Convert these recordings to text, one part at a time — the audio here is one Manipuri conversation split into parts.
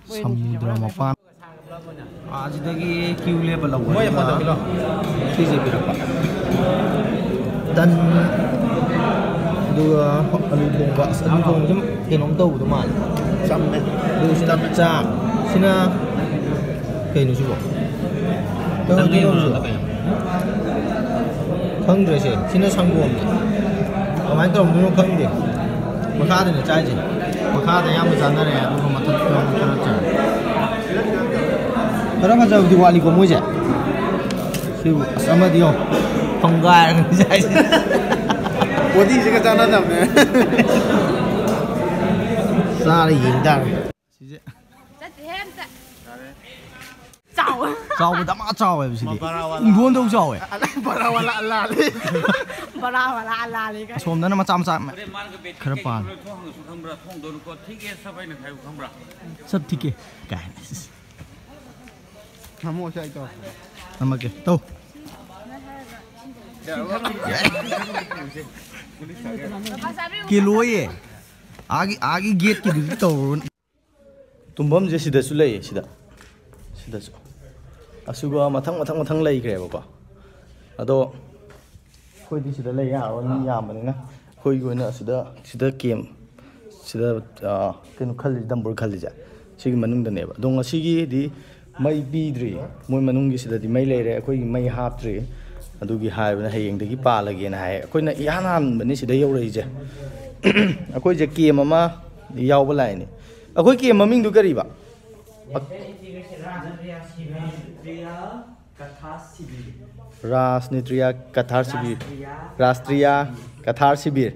Samudra mapaan asidagi queue level lawa sisi pirapa dan dua alu bomba alu bomba jam kenom tau tu mal samme dua sila pecah sina kayak nu coba tahu dia khang deh sih sina sanggom kemarin tu orang khang deh maka ada ni cai je maka ada yang berjana ni aku mata tu orang cara cai Karena macam Diwali ko mo siya. Sama dia. Panggar ng siya. Wadi siya kasana daw na. Sari yindar. Sige. Chào. Chào mà đã mã chào em sige. Muốn đâu chào em. Barawala alali. Barawala alali ka. Som na macam macam. Kerapan. Sab ठीक है. Kai. Kamu siya ito. Nama ke? Tahu. Kilo ye. Agi gate ki dulu tahu. Tumbam je sida sulai sida. Sida su. Asuga matang lay kaya bapa. Ado. Koi di sida lay ya. Orang ya mana na. Koi gua na sida game. Sida kenu kali dambur kali ja. Sigi manung dan eba. Dong sigi di May bidri, moy manunggi sida di may leire, ako yung may haptri, adugi hai na hayeng dagi palagi na hai, ako na ihanan bani sida yaw reje, ako yung jaki mama yaw balay ni, ako yung maming du kari ba? Rasnitriya Kathar Sibir, Rastriya Kathar Sibir,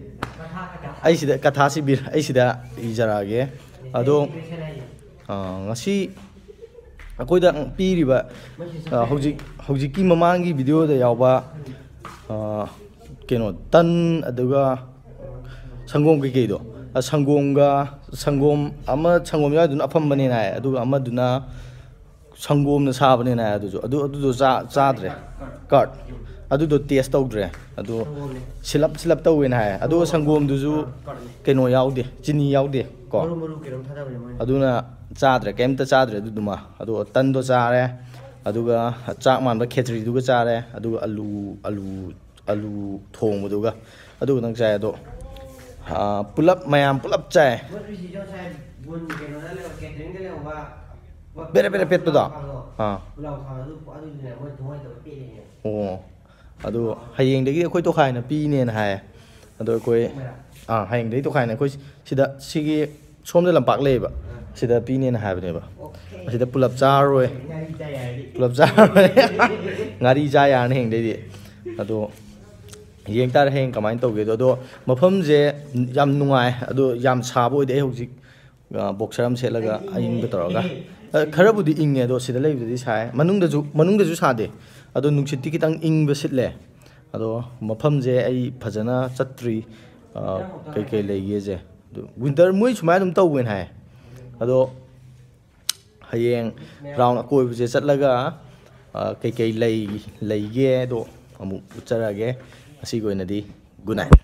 ay sida Kathar Sibir, ay sida ijarage, ado ngasi Aku dah pilih ba, hujik ki memangi video dah yaw ba, keno tan aduga sanggom ke do, sanggom ama sanggom ya duna apa bani na, aduga ama duna sanggom na sah bani na adu zadre, card, adu do test tau dre, adu silap tau na, adu sanggom duzu keno yaw de, cini yaw de, ko, adu na Cadre, kem ta cadre du duma, adu tan do care, aduga cak man ba khechri duga care, aduga alu thong duga, aduga nang cai do, pulap mayam pulap cai. Bere pet tu dah, oh, adu hayeng degi koi to khai na pi ne na hai, adu koi, hayeng degi to khai na koi sida sigi som de lampak le ba. Sida pinin na habi ba. Sida pulap charoi. Ngari jaya na heng dedi. Ado yeng tar heng kamain tau gitu. Ado mafam je yam nungai. Ado yam sabo ide hujik boxeram selaga aing betaraga. Khara budi ing ado sida lay budi sai. Manung da ju sade. Ado nungsit kitang ing besit le. Ado mafam je ai phajana chatri kai lay ye je. Winter mui chumai dum tau wen hai. Ado hayeng round akoi buje chatlaga kai lay ge do amu ucharage asi go inadi good night.